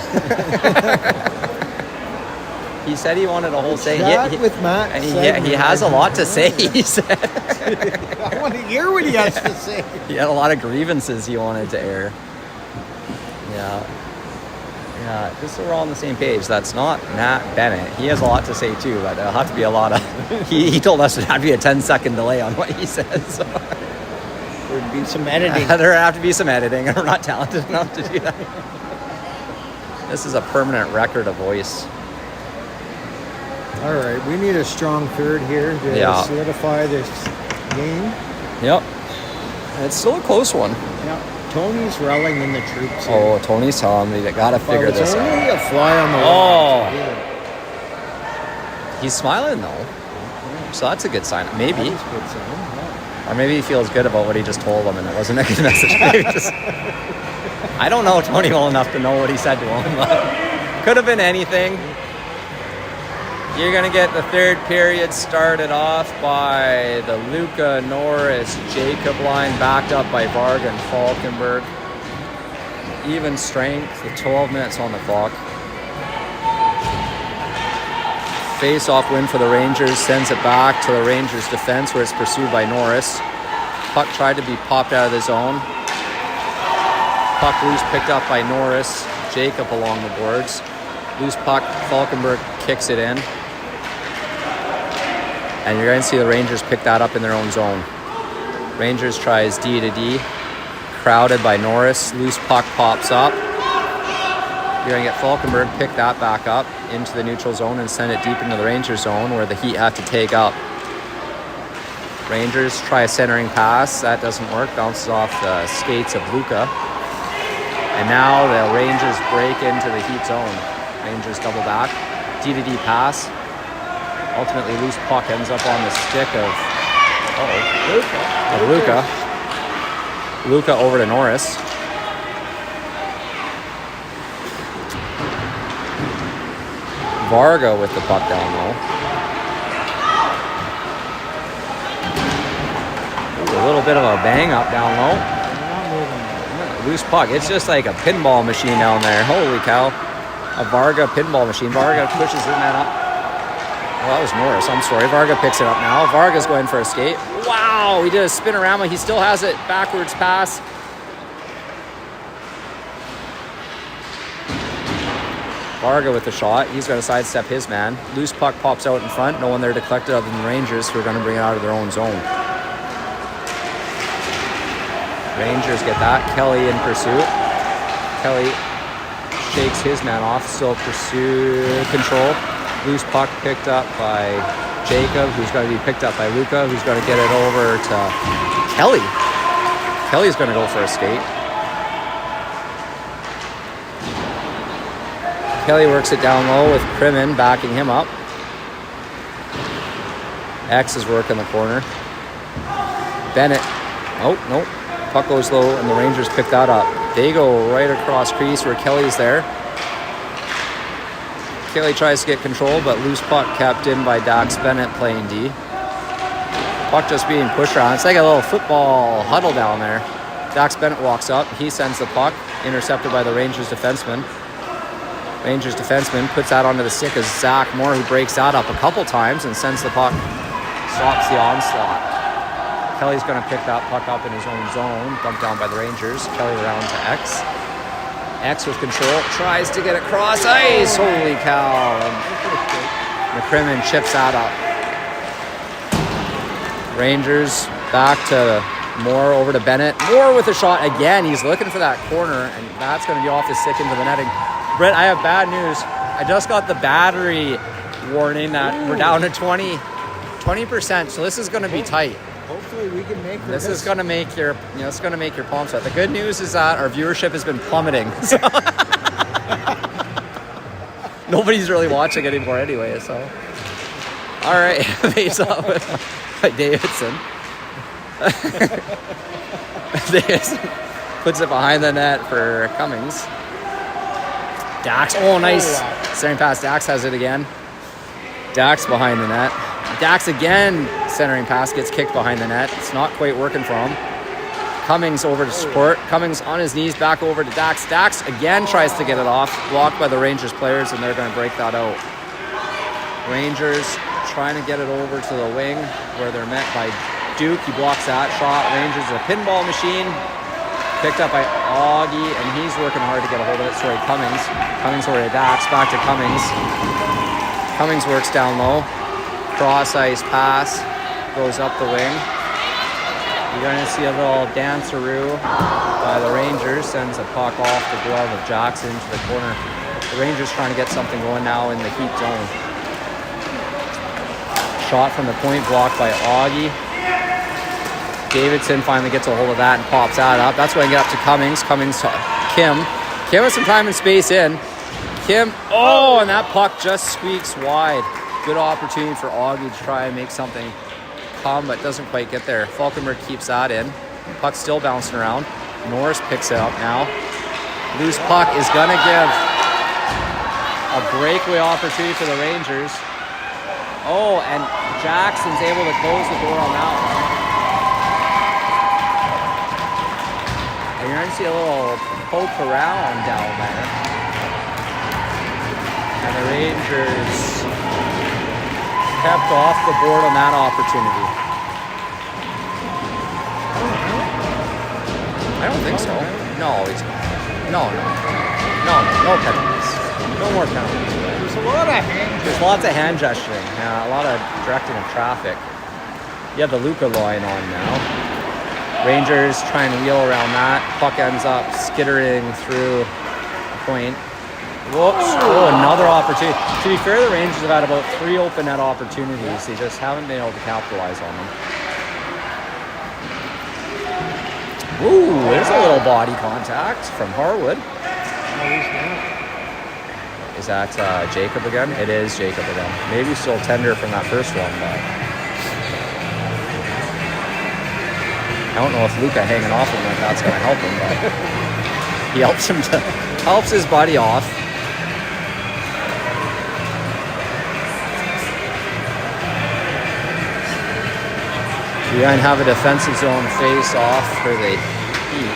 He said he wanted a whole say. With Matt. And he has a lot to say, he said. I want to hear what he has to say. He had a lot of grievances he wanted to air. Yeah, just so we're all on the same page, that's not Matt Bennett. He has a lot to say too, but there'll have to be a lot of... He told us there'd have to be a 10-second delay on what he says. So. There'd be some editing. There'd have to be some editing, and we're not talented enough to do that. This is a permanent record of voice. All right, we need a strong third here to solidify this game. Yep. It's still a close one. Yeah. Tony's rallying in the troops here. Oh, Tony's telling me they gotta figure this out. Only a fly on the wall. Oh. He's smiling though. So that's a good sign. Maybe. That is a good sign, yeah. Or maybe he feels good about what he just told him and it wasn't a good message. Maybe just, I don't know Tony well enough to know what he said to him, but could have been anything. You're going to get the third period started off by the Luca Norris Jacob line, backed up by Varga and Falkenberg. Even strength with 12 minutes on the clock. Face-off win for the Rangers, sends it back to the Rangers defense where it's pursued by Norris. Puck tried to be popped out of the zone. Puck loose, picked up by Norris. Jacob along the boards. Loose puck, Falkenberg kicks it in. And you're going to see the Rangers pick that up in their own zone. Rangers tries D to D. Crowded by Norris. Loose puck pops up. You're going to get Falkenberg pick that back up into the neutral zone and send it deep into the Rangers zone where the Heat have to take up. Rangers try a centering pass. That doesn't work. Bounces off the skates of Luca. And now the Rangers break into the Heat zone. Rangers double back. D to D pass. Ultimately, loose puck ends up on the stick of Luca. Luca over to Norris. Varga with the puck down low. Ooh, a little bit of a bang up down low. Loose puck. It's just like a pinball machine down there. Holy cow. A Varga pinball machine. Varga pushes his man up. Oh, that was Norris. I'm sorry. Varga picks it up now. Varga's going for a skate. Wow, he did a spin-a-rama. He still has it. Backwards pass. Varga with the shot. He's going to sidestep his man. Loose puck pops out in front. No one there to collect it other than the Rangers, who are going to bring it out of their own zone. Rangers get that. Kelly in pursuit. Kelly shakes his man off. Still pursue control. Loose puck picked up by Jacob, who's going to be picked up by Luca, who's going to get it over to Kelly. Kelly's going to go for a skate. Kelly works it down low with Crimmon backing him up. X is working the corner. Bennett. Oh, nope. Puck goes low, and the Rangers pick that up. They go right across crease where Kelly's there. Kelly tries to get control, but loose puck kept in by Dax Bennett playing D. Puck just being pushed around. It's like a little football huddle down there. Dax Bennett walks up. He sends the puck, intercepted by the Rangers defenseman. Rangers defenseman puts that onto the stick of Zach Moore, who breaks that up a couple times and sends the puck, stops the onslaught. Kelly's going to pick that puck up in his own zone, dumped down by the Rangers. Kelly around to X. X with control, tries to get across ice. Holy cow. McCrimmon chips that up. Rangers back to Moore over to Bennett. Moore with a shot again. He's looking for that corner, and that's going to be off his stick into the netting. Britt, I have bad news. I just got the battery warning that we're down to 20%. So this is going to be tight. Hopefully we can make this. Is going to make your, it's going to make your palms sweat. The good news is that our viewership has been plummeting. So nobody's really watching anymore anyway. So all right, face off by Davidson. Davidson puts it behind the net for Cummings. Dax, oh nice. Centering pass, Dax has it again. Dax behind the net. Dax again, centering pass, gets kicked behind the net. It's not quite working for him. Cummings over to support. Cummings on his knees, back over to Dax. Dax again tries to get it off. Blocked by the Rangers players, and they're going to break that out. Rangers trying to get it over to the wing where they're met by Duke. He blocks that shot. Rangers a pinball machine. Picked up by Augie, and he's working hard to get a hold of it. Sorry, Cummings. Cummings over to Dax. Back to Cummings. Cummings works down low. Cross ice pass. Goes up the wing. You're going to see a little danceroo by the Rangers. Sends a puck off the glove of Jackson to the corner. The Rangers trying to get something going now in the heat zone. Shot from the point blocked by Augie. Davidson finally gets a hold of that and pops that up. That's when I get up to Cummings. Cummings to Kim. Kim has some time and space in. Kim, and that puck just squeaks wide. Good opportunity for Augie to try and make something come, but doesn't quite get there. Falkenberg keeps that in. Puck's still bouncing around. Norris picks it up now. Loose puck is going to give a breakaway opportunity for the Rangers. Oh, and Jackson's able to close the door on that one. And you're going to see a little poke around down there. And the Rangers kept off the board on that opportunity. I don't think so. No penalties. No more penalties. There's lots of hand gesturing. Yeah, a lot of directing of traffic. You have the Luca line on now. Rangers trying to wheel around that. Puck ends up skittering through the point. Whoops. Oh, another opportunity. To be fair, the Rangers have had about 3 open net opportunities. They just haven't been able to capitalize on them. Ooh, there's a little body contact from Harwood. Is that Jacob again? It is Jacob again. Maybe still tender from that first one, but I don't know if Luca hanging off him like that's going to help him, but he helps his buddy off. We're going to have a defensive zone face off for the Heat.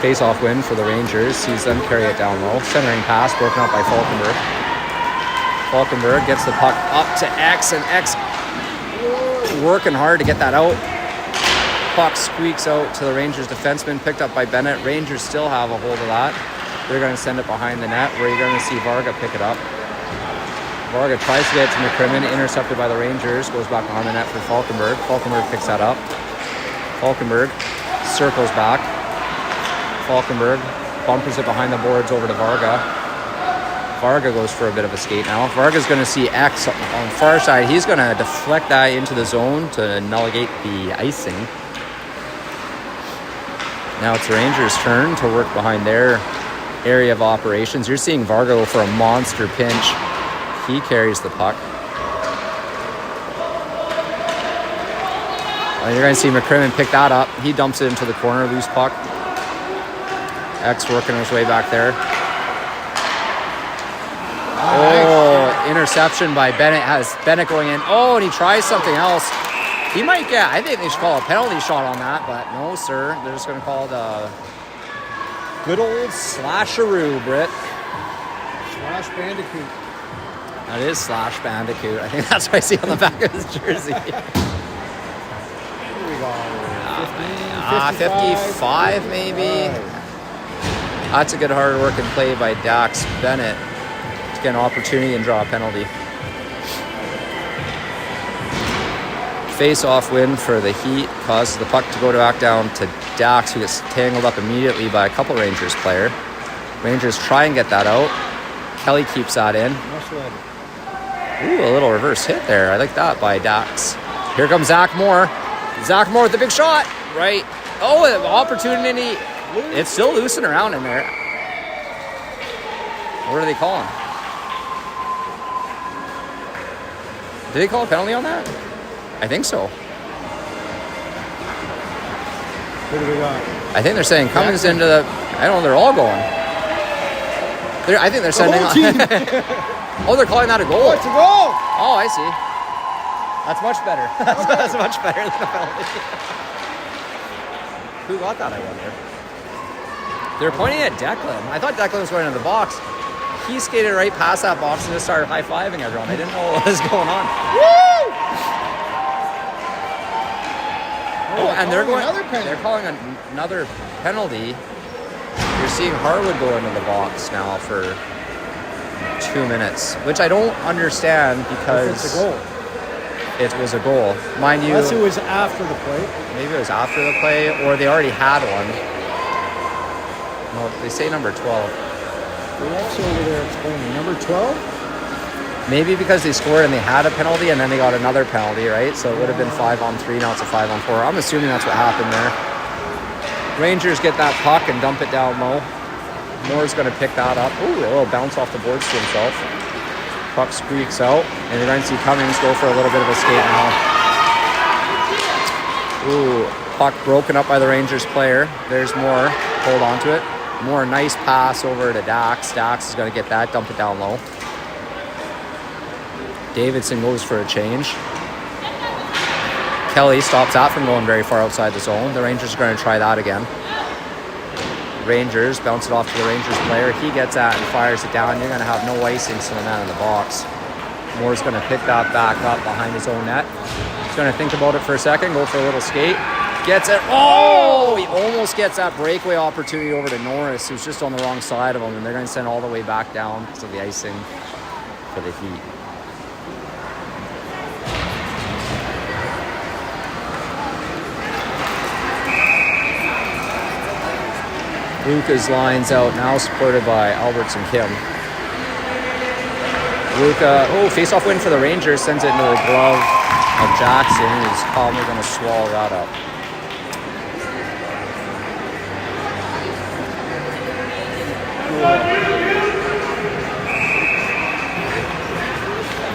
Face-off win for the Rangers. Sees them carry it down low. Centering pass broken up by Falkenberg. Falkenberg gets the puck up to X, and X working hard to get that out. Puck squeaks out to the Rangers defenseman, picked up by Bennett. Rangers still have a hold of that. They're going to send it behind the net, where you're going to see Varga pick it up. Varga tries to get it to McCrimmon, intercepted by the Rangers, goes back behind the net for Falkenberg. Falkenberg picks that up. Falkenberg circles back. Falkenberg bumpers it behind the boards over to Varga. Varga goes for a bit of a skate now. Varga's going to see X on the far side. He's going to deflect that into the zone to nulligate the icing. Now it's the Rangers' turn to work behind their area of operations. You're seeing Varga go for a monster pinch. He carries the puck. And you're going to see McCrimmon pick that up. He dumps it into the corner, loose puck. X working his way back there. Oh, interception by Bennett. Has Bennett going in. Oh, and he tries something else. He might get, I think they should call a penalty shot on that, but no, sir. They're just going to call it a good old slasheroo, Britt. Slash Bandicoot. That is Slash Bandicoot. I think that's what I see on the back of his jersey. Here we go. 55 maybe. That's a good hard-working play by Dax Bennett to get an opportunity and draw a penalty. Face-off win for the Heat causes the puck to go back down to Dax, who gets tangled up immediately by a couple Rangers player. Rangers try and get that out. Kelly keeps that in. Ooh, a little reverse hit there. I like that by Dax. Here comes Zach Moore. Zach Moore with the big shot. Right. Oh, an opportunity. It's still loosing around in there. What are they calling? Did they call a penalty on that? I think so. What do we got? I think they're saying Cummings into the... I don't know. They're all going. I think they're sending... Oh, they're calling that a goal. Oh, it's a goal! Oh, I see. That's much better. That's much better than a penalty. Who got that, I wonder? They're pointing at Declan. I thought Declan was going into the box. He skated right past that box and just started high-fiving everyone. I didn't know what was going on. Woo! Oh, and they're going... Penalty. They're calling another penalty. You're seeing Harwood go into the box now for 2 minutes, which I don't understand because... It's a goal. It was a goal. Mind you... Unless it was after the play. Maybe it was after the play, or they already had one. No, they say number 12. We're also over there explaining. Number 12? Maybe because they scored and they had a penalty and then they got another penalty, right? So it would have been 5-on-3, now it's a 5-on-4. I'm assuming that's what happened there. Rangers get that puck and dump it down low. Moore's going to pick that up. Ooh, a little bounce off the boards to himself. Puck squeaks out, and you're going to see Cummings go for a little bit of a skate now. Ooh, puck broken up by the Rangers player. There's Moore. Hold on to it. Moore, nice pass over to Dax. Dax is going to get that, dump it down low. Davidson goes for a change. Kelly stops that from going very far outside the zone. The Rangers are going to try that again. Rangers bounce it off to the Rangers player. He gets that and fires it down. You're going to have no icing to the man in the box. Moore's going to pick that back up behind his own net. He's going to think about it for a second, go for a little skate. Gets it. Oh! He almost gets that breakaway opportunity over to Norris, who's just on the wrong side of him, and they're going to send all the way back down to the icing for the Heat. Luca's lines out now, supported by Alberts and Kim. Luca, face-off win for the Rangers, sends it into the glove of Jackson, who's probably going to swallow that up.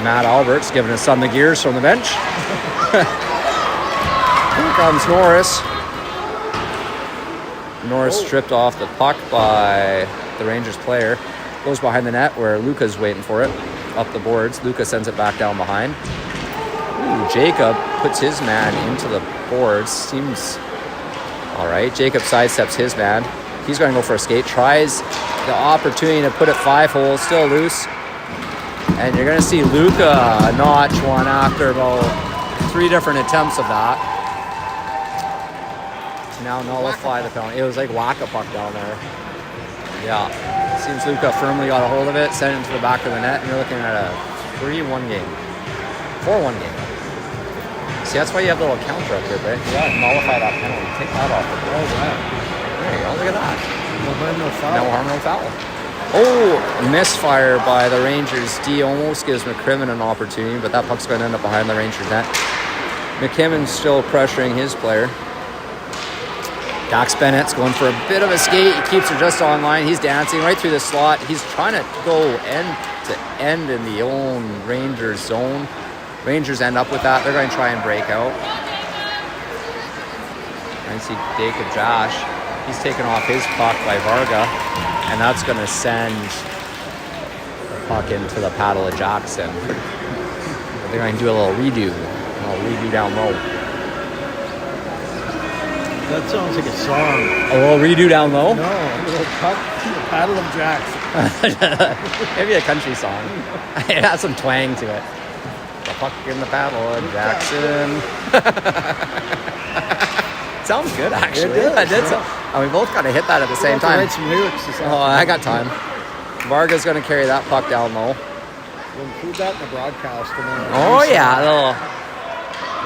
Matt Alberts giving his son the gears from the bench. Here comes Norris. Norris stripped off the puck by the Rangers player. Goes behind the net where Luca's waiting for it. Up the boards. Luca sends it back down behind. Ooh, Jacob puts his man into the boards. Seems all right. Jacob sidesteps his man. He's going to go for a skate. Tries the opportunity to put it 5-hole. Still loose. And you're going to see Luca notch one after about 3 different attempts of that. Now nullify the penalty. It was like whack-a-puck down there. Yeah. Seems Luca firmly got a hold of it, sent it into the back of the net, and you're looking at a 3-1 game. 4-1 game. See, that's why you have the little counter up here, but yeah, nullify that penalty. Take that off the board. There you go. Look at that. No harm, no foul. No harm, no foul. Oh, misfire by the Rangers. D almost gives McCrimmon an opportunity, but that puck's going to end up behind the Rangers net. McKimmon's still pressuring his player. Dax Bennett's going for a bit of a skate. He keeps her just on line. He's dancing right through the slot. He's trying to go end to end in the own Rangers zone. Rangers end up with that. They're going to try and break out. I see Jacob Josh. He's taken off his puck by Varga. And that's going to send the puck into the paddle of Jackson. They're going to do a little redo. A little redo down low. That sounds like a song. A little redo down low? No, a little puck, the paddle of Jackson. Maybe a country song. It has some twang to it. The puck in the paddle of Jackson. Sounds good, actually. It does, I did. yeah. And we both got to hit that at the same We'll have to time. write some lyrics this Oh, I got time. Varga's going to carry that puck down low. We'll include that in the broadcast. And then Oh, yeah. Little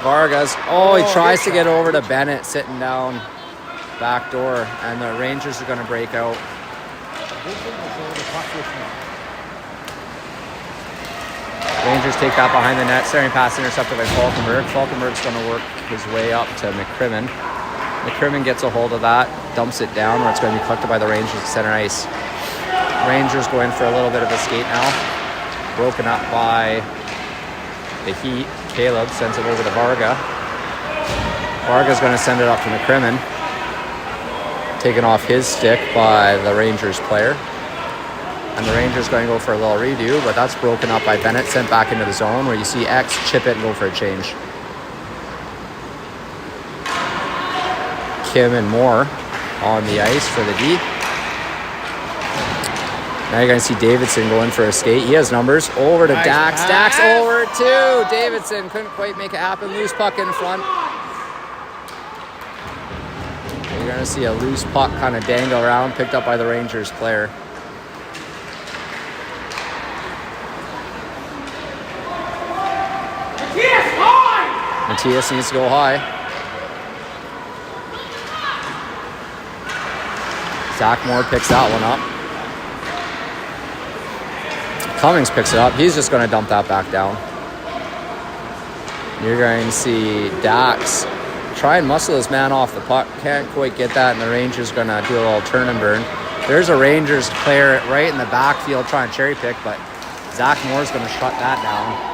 Vargas. Oh, he Oh, tries good to get shot. over to Bennett sitting down back door. And the Rangers are going to break out. Rangers take that behind the net. Staring pass intercepted by Falkenberg. Falkenberg's going to work his way up to McCrimmon. McCrimmon gets a hold of that, dumps it down where it's going to be collected by the Rangers at center ice. Rangers going for a little bit of a skate now. Broken up by the Heat. Caleb sends it over to Varga. Varga's going to send it up to McCrimmon. Taken off his stick by the Rangers player. And the Rangers going to go for a little redo, but that's broken up by Bennett, sent back into the zone where you see X chip it and go for a change. Kim and Moore on the ice for the D. Now you're going to see Davidson going for a skate. He has numbers. Over to Nice Dax. pass. Dax over to Davidson. Couldn't quite make it happen. Loose puck in front. You're going to see a loose puck kind of dangle around, picked up by the Rangers player. Matthias needs to go high. Zach Moore picks that one up. Cummings picks it up. He's just going to dump that back down. You're going to see Dax try and muscle his man off the puck. Can't quite get that, and the Rangers going to do a little turn and burn. There's a Rangers player right in the backfield trying to cherry pick, but Zach Moore's going to shut that down.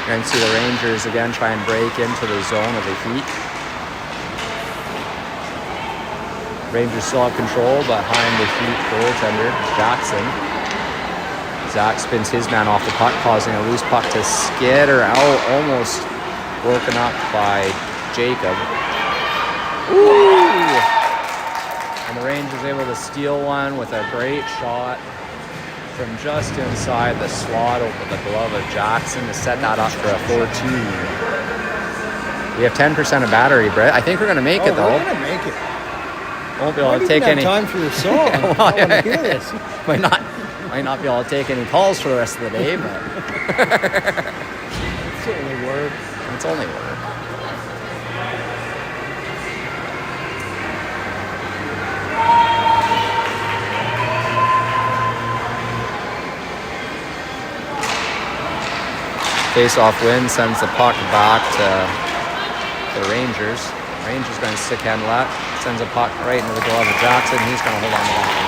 You're going to see the Rangers again try and break into the zone of the Heat. Rangers still have control behind the Heat goaltender, Jackson. Zach spins his man off the puck, causing a loose puck to skitter out, almost broken up by Jacob. Ooh! And the Rangers able to steal one with a great shot from just inside the slot over the glove of Jackson to set that up for a 4-2. We have 10% of battery, Brett. I think we're going to make it, though. We're going to make it. Won't be able to take any time for your song. Well, I want to hear this. might not be able to take any calls for the rest of the day, but It's only word. it's only word. Face-off win sends the puck back to the Rangers. Rangers going to stick handle that. Sends a puck right into the glove of Jackson. He's going to hold on to that one.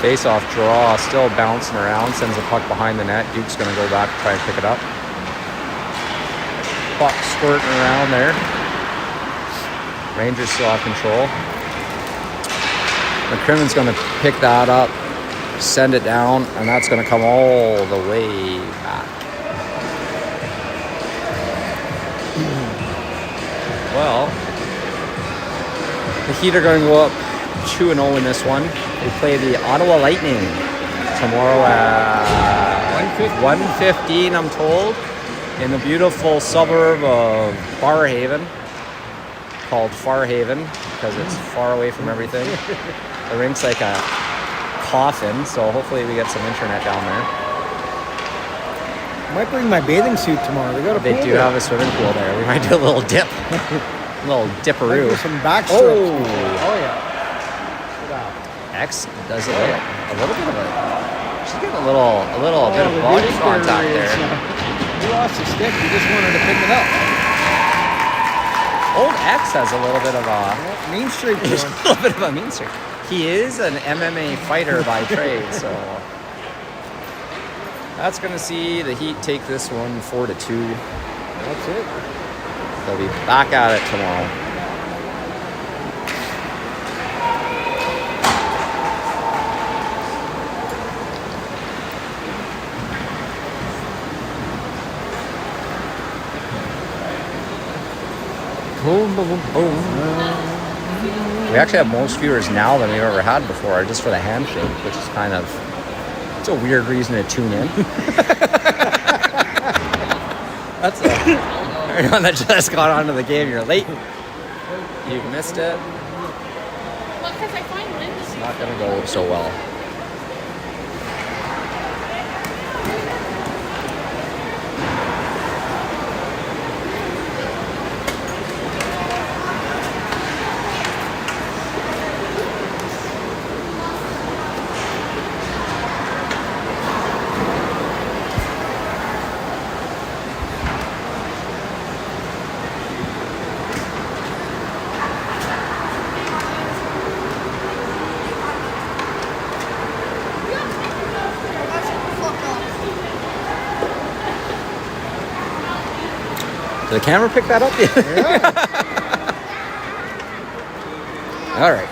Face-off draw, still bouncing around, sends a puck behind the net. Duke's going to go back and try and pick it up. Puck squirting around there. Rangers still have control. McCrimmon's going to pick that up, send it down, and that's going to come all the way back. Well, the Heat are going to go up 2-0 in this one. They play the Ottawa Lightning tomorrow at 1:15, I'm told, in the beautiful suburb of Barhaven, called Farhaven because it's far away from everything. The rink's like a coffin, so hopefully we get some internet down there. I might bring my bathing suit tomorrow. They do have a swimming pool there. We might do a little dip, a little dipperoo. Some backstrokes. Oh Yeah. X does a little bit of a. She's getting a little bit of body contact there. He lost his stick. He just wanted to pick it up. Old X has a little bit of a mean streak. a little bit of a mean streak. He is an MMA fighter by trade, so that's going to see the Heat take this one 4-2. That's it. They'll be back at it tomorrow. Boom, boom, boom, boom. We actually have most viewers now than we've ever had before, just for the handshake, which is kind of, it's a weird reason to tune in. That's everyone that just got onto the game, you're late. You missed it. Well, because I find Linda. It's not going to go so well. Did the camera pick that up? Yeah. All right.